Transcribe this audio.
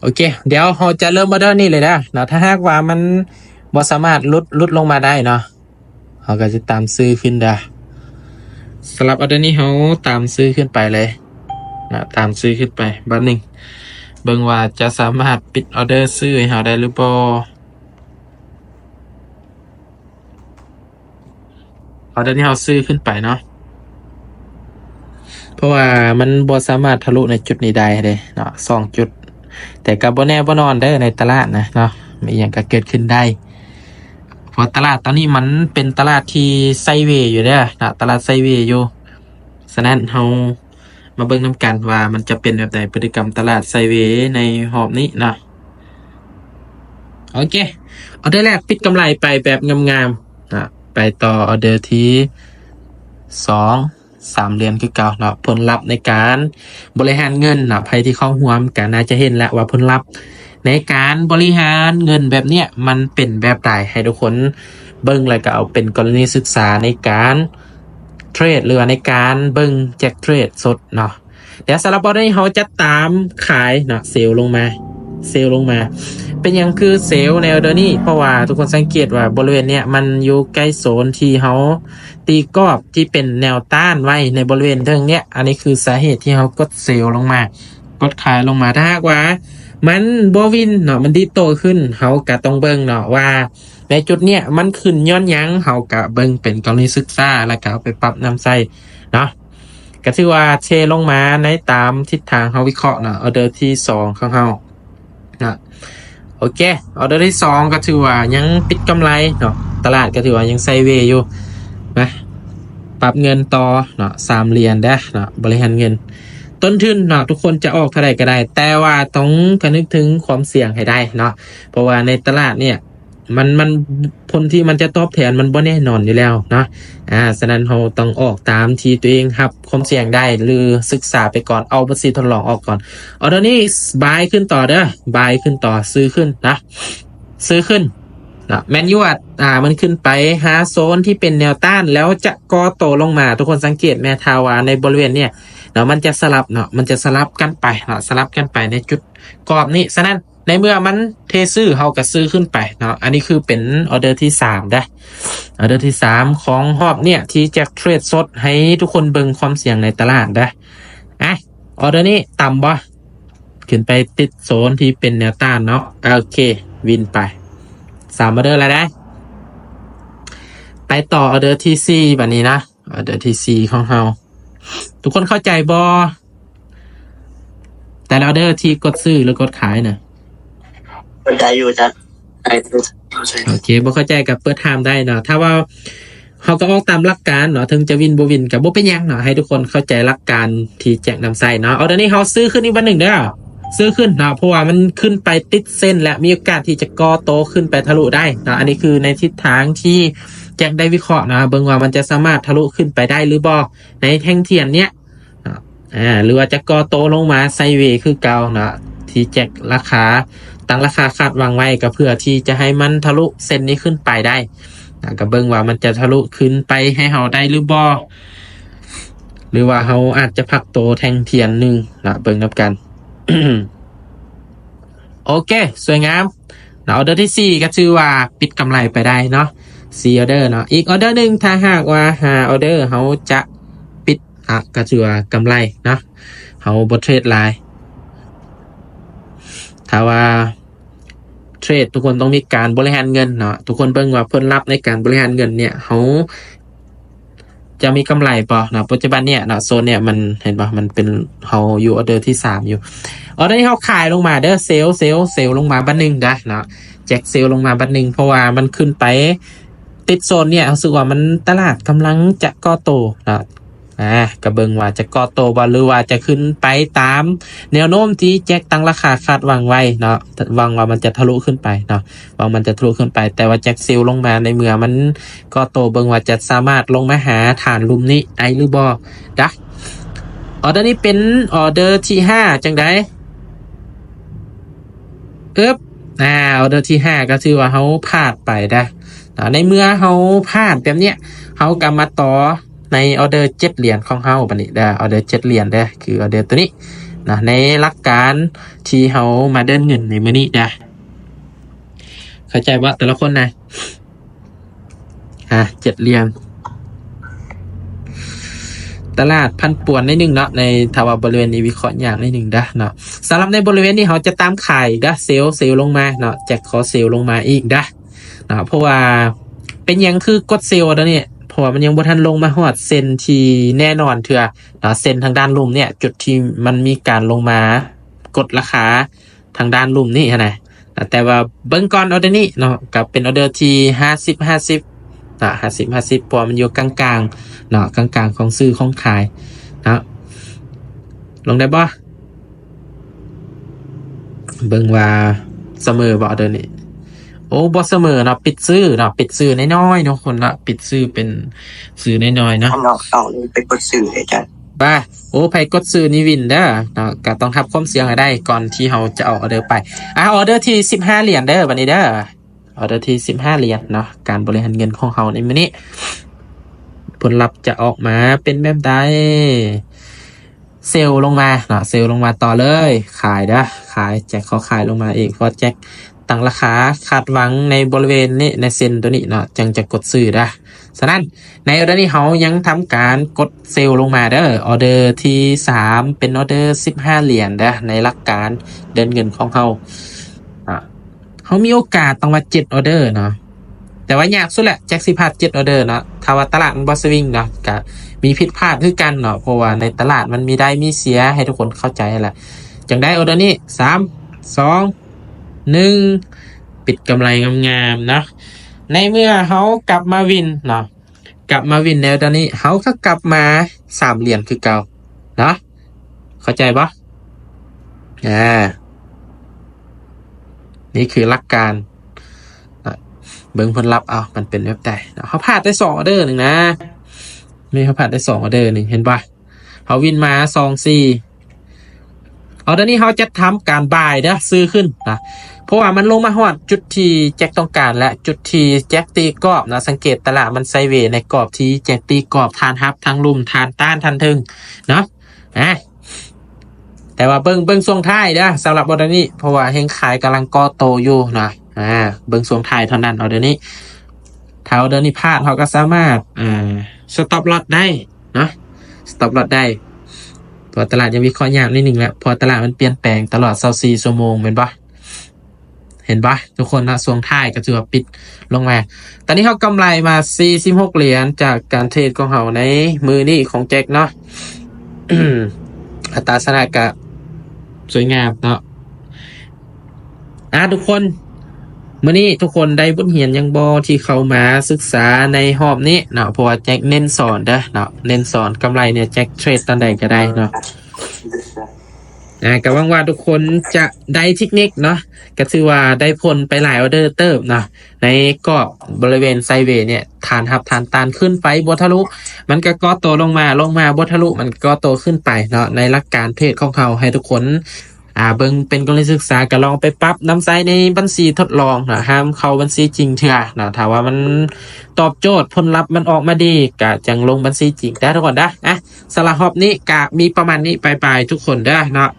โอเคเดี๋ยวเราจะเริ่มออเดอร์นี่เลยนะเนาะถ้าหากว่ามันบ่สามารถลดลงมาได้เนาะเราก็จะตามซื้อขึ้นได้สำหรับออเดอร์นี้เราตามซื้อขึ้นไปเลยนะตามซื้อขึ้นไปบัดหนึ่งเบิ่งว่าจะสามารถปิดออเดอร์ซื้อให้เราได้หรือเปล่าออเดอร์ที่เราซื้อขึ้นไปเนาะเพราะว่ามันบ่สามารถทะลุในจุดนี้ได้เลยเนาะ2 จุดแต่กับบ่แน่บ่นอนเด้อในตลาดนะเนาะมีอย่างก็เกิดขึ้นได้เพราะตลาดตอนนี้มันเป็นตลาดที่ไซด์เวย์อยู่เด้อนะตลาดไซด์เวย์อยู่ฉะนั้นเรามาเบิ่งนํกันว่ามันจะเป็นแบบใดพฤติกรรมตลาดไซด์เวย์ในรอบนี้นะโอเคออเดอร์แรกปิดกำไรไปแบบงามๆนะไปต่อออเดอร์ที่2 3 เหรียญคือเก่าเนาะผลลัพธ์ในการบริหารเงินเนาะใครที่เข้าร่วมกันน่าจะเห็นแล้วว่าผลลัพธ์ในการบริหารเงินแบบเนี้ยมันเป็นแบบใดให้ทุกคนเบิ่งแล้วก็เอาเป็นกรณีศึกษาในการเทรดหรือว่าในการเบิ่งแจ็คเทรดสดเนาะเดี๋ยวสำหรับวันนี้เขาจะตามขายเนาะเซลล์ลงมาเป็นยังคือเซลล์ในออเดอร์นี้เพราะว่าทุกคนสังเกตว่าบริเวณเนี้ยมันอยู่ใกล้โซนที่เขาตีกรอบที่เป็นแนวต้านไว้ในบริเวณเรื่องเนี้ยอันนี้คือสาเหตุที่เขากดเซลล์ลงมากดขายลงมาถ้าหากว่ามันบ่วินเนาะมันดีโตขึ้นเขาก็ต้องเบิ่งเนาะว่าในจุดเนี้ยมันขึ้นย้อนหยังเขาก็เบิ่งเป็นกรณีศึกษาแล้วก็เอาไปปรับนำใส่เนาะก็ถือว่าเทลงมาในตามทิศทางเขาวิเคราะห์เนาะออเดอร์ที่2ของเขานะโอเคออเดอร์ที่2ก็ถือว่ายังปิดกำไรเนาะตลาดก็ถือว่ายังไซด์เวย์อยู่นะปรับเงินต่อเนาะ3 เหรียญได้เนาะบริหารเงินต้นทุนเนาะทุกคนจะออกเท่าไหร่ก็ได้แต่ว่าต้องคำนึกถึงความเสี่ยงให้ได้เนาะเพราะว่าในตลาดเนี่ยมันผลที่มันจะตอบแทนมันบ่แน่นอนอยู่แล้วเนาะฉะนั้นเราต้องออกตามที่ตัวเองครับความเสี่ยงได้หรือศึกษาไปก่อนเอาบัญชีทดลองออกก่อนเอาตอนนี้บายขึ้นต่อเด้อบายขึ้นต่อซื้อขึ้นนะซื้อขึ้นนะแมนยูมันขึ้นไปหาโซนที่เป็นแนวต้านแล้วจะก่อโตลงมาทุกคนสังเกตแมทาวาในบริเวณเนี่ยเนาะมันจะสลับเนาะมันจะสลับกันไปเนาะสลับกันไปในจุดกรอบนี้ฉะนั้นในเมื่อมันเทซื้อเฮาก็ซื้อขึ้นไปเนาะอันนี้คือเป็นออเดอร์ที่3ได้ออเดอร์ที่3ของรอบเนี่ยที่จะเทรดสดให้ทุกคนเบิ่งความเสี่ยงในตลาดได้ออเดอร์นี้ต่ำบ่ขึ้นไปติดโซนที่เป็นแนวต้านเนาะโอเควินไป3ออเดอร์แล้วนะไปต่อออเดอร์ที่4แบบนี้นะออเดอร์ที่4ของเฮาทุกคนเข้าใจบ่แต่ละออเดอร์ที่กดซื้อหรือกดขายน่ะเข้าใจอยู่จ้ะโอเคบ่เข้าใจกับเปิดไทม์ได้เนาะถ้าว่าเขาก็ออกตามหลักการเนาะถึงจะวินบ่วินกับบ่เป็นหยังเนาะให้ทุกคนเข้าใจหลักการที่แจกนำใส่เนาะเอาเดี๋ยวนี้เขาซื้อขึ้นอีกวันหนึ่งเด้อซื้อขึ้นเนาะเพราะว่ามันขึ้นไปติดเส้นและมีโอกาสที่จะก่อโตขึ้นไปทะลุได้เนาะอันนี้คือในทิศทางที่แจกได้วิเคราะห์นะเบิ่งว่ามันจะสามารถทะลุขึ้นไปได้หรือบ่ในแท่งเทียนเนี้ยหรือว่าจะก่อโตลงมาไซด์เวย์คือเก่าเนาะที่แจกราคาตั้งราคาคาดวางไว้ก็เพื่อที่จะให้มันทะลุเส้นนี้ขึ้นไปได้ก็เบิ่งว่ามันจะทะลุขึ้นไปให้เฮาได้หรือบ่หรือว่าเฮาอาจจะพักโตแท่งเทียนหนึ่งนะเบิ่งนับกัน โอเคสวยงามออเดอร์ที่4ก็ชื่อว่าปิดกำไรไปได้เนาะ4ออเดอร์เนาะอีกออเดอร์หนึ่งถ้าหากว่า5ออเดอร์เฮาจะปิดก็ชื่อว่ากำไรเนาะเฮาบ่เทรดหลายถ้าว่าเทรดทุกคนต้องมีการบริหารเงินเนาะทุกคนเบิ่งว่าผลลัพธ์ในการบริหารเงินเนี่ยเขาจะมีกำไรป่ะเนาะปัจจุบันเนี่ยเนาะโซนเนี่ยมันเห็นป่ะมันเป็นเขาอยู่ออเดอร์ที่3อยู่ออเดอร์ที่เขาขายลงมาเด้อเซลลงมาบัดนึงได้เนาะแจ็คเซลลงมาบัดนึงเพราะว่ามันขึ้นไปติดโซนเนี่ยรู้สึกว่ามันตลาดกำลังจะก่อโตเนาะกระเบิงว่าจะก่อโตบ่หรือว่าจะขึ้นไปตามแนวโน้มที่แจ็คตั้งราคาคาดวางไว้เนาะวางว่ามันจะทะลุขึ้นไปเนาะวางมันจะทะลุขึ้นไปแต่ว่าแจ็คซิลลงมาในเมื่อมันก่อโตเบิงว่าจะสามารถลงมาหาฐานลุมนี้ได้หรือบ่ดะออเดอร์นี้เป็นออเดอร์ที่5จังได๋ออเดอร์ที่5ก็ถือว่าเฮาพลาดไปได้ในเมื่อเฮาพลาดแบบเนี้ยเฮาก็มาต่อในออเดอร์7 เหรียญของเฮาบัดนี้ได้ออเดอร์7 เหรียญได้คือออเดอร์ตัวนี้ นะในหลักการที่เฮามาเดินเงินในมื้อนี้นะเข้าใจว่าแต่ละคนนะ7 เหรียญตลาดพันป่วนในหนึ่งเนาะในทาวาบริเวณนี้วิเคราะห์อย่างในหนึ่งเนาะสำหรับในบริเวณนี้เขาจะตามขายเซลล์ลงมาเนาะแจกขอเซลล์ลงมาอีกเนาะเพราะว่าเป็นยังคือกดเซลล์แล้วเนี่ยเพราะว่ามันยังบ่ทันลงมาฮอดเส้นที่แน่นอนเถื่อเส้นทางด้านลุ่มเนี่ยจุดที่มันมีการลงมากดราคาทางด้านลุ่มนี่นะแต่ว่าเบิ่งก่อนออเดอร์นี้เนาะกับเป็นออเดอร์ที่50พอมันอยู่กลางๆเนาะกลางๆของซื้อของขายนะลงได้บ่เบิ่งว่าเสมอบ่เด้อนี่โอ้บ่เสมอเนาะปิดซื้อน้อยๆเนาะคนละปิดซื้อเป็นซื้อน้อยๆเนาะเอาเลยไปกดสื่อเลยอาจารย์ บ้าโอ้ไผกดซื้อนี่วินเด้อเนาะก็ต้องทับความเสี่ยงให้ได้ก่อนที่เราจะเอาออเดอร์ไปออเดอร์ที่15 เหรียญเด้อบัดนี้เด้อออเดอร์ที่15 เหรียญเนาะการบริหารเงินของเราในมื้อนี้ผลลัพธ์จะออกมาเป็นแบบใดเซลล์ลงมาเนาะเซลล์ลงมาต่อเลยขายขายแจ็คเขาขายลงมาอีกเพราะแจ็คตั้งราคาคาดหวังในบริเวณนี้ในเส้นตัวนี้เนาะจึงจะกดซื้อฉะนั้นในออเดอร์นี้เขายังทำการกดเซลล์ลงมาออเดอร์ที่3เป็นออเดอร์15 เหรียญในหลักการเดินเงินของเขามีโอกาสต้องมา7 ออเดอร์เนาะแต่ว่ายากสุดแหละแจ็คสิพลาด7 ออเดอร์เนาะถ้าว่าตลาดมันบอสวิงเนาะก็มีผิดพลาดคือกันเนาะเพราะว่าในตลาดมันมีได้มีเสียให้ทุกคนเข้าใจแหละจังได้ออเดอร์นี้3 2 1ปิดกำไรงามๆเนาะในเมื่อเขากลับมาวินเนาะกลับมาวินในออเดอร์นี้เขาก็กลับมา3 เหรียญคือเก่าเนาะเข้าใจปะนี่คือหลักการเบิ่งผลลัพธ์มันเป็นแบบใดเขาพลาดได้2 ออเดอร์หนึ่งนะไม่เขาพลาดได้2 ออเดอร์หนึ่งเห็นปะเขาวินมา2 4ออเดอร์นี้เขาจะทำการบายซื้อขึ้นนะเพราะว่ามันลงมาฮอดจุดที่แจ็คต้องการและจุดที่แจ็คตีกรอบนะสังเกตตลาดมันไซด์เวย์ในกรอบที่แจ็คตีกรอบทานฮับทางลุ่มทานต้านทันทึงเนาะแต่ว่าเบิ่งช่วงท้ายสำหรับออเดอร์นี้เพราะว่าเฮงขายกำลังก่อโตอยู่นะเบิ่งช่วงท้ายเท่านั้นออเดอร์นี้ถ้าออเดอร์นี้พลาดเขาก็สามารถสต็อปลอตได้เนาะสต็อปลอตได้ตัวตลาดยังวิเคราะห์ยากนิดนึงแหละพอตลาดมันเปลี่ยนแปลงตลอด24 ชั่วโมงเห็นปะทุกคนนะช่วงท้ายก็ถือว่าปิดลงมาตอนนี้เขากำไรมา46 เหรียญจากการเทรดของเขาในมือนี่ของแจ็คเนาะ อัตราชนะกะสวยงามเนาะทุกคนมื้อนี้ทุกคนได้บทเรียนยังบ่ที่เขามาศึกษาในรอบนี้เนาะเพราะว่าแจ็คเน้นสอนเนาะเน้นสอนกำไรเนี่ยแจ็คเทรดตอนใดก็ได้เนาะก็หวังว่าทุกคนจะได้เทคนิคเนาะก็ถือว่าได้ผลไปหลายออเดอร์เติบเนาะในกรอบบริเวณไซด์เวย์เนี่ยฐานตานขึ้นไปบ่ทะลุมันก็ก่อตัวลงมาบ่ทะลุมันก็โตขึ้นไปเนาะในหลักการเทรดของเขาให้ทุกคนเบิ่งเป็นกรณีศึกษาก็ลองไปปรับนำใช้ในบัญชีทดลองนะห้ามเข้าบัญชีจริงเถอะนะถ้าว่ามันตอบโจทย์ผลลัพธ์มันออกมาดีก็จังลงบัญชีจริงได้ทุกคนสำหรับรอบนี้ก็มีประมาณนี้ไปทุกคนเนาะ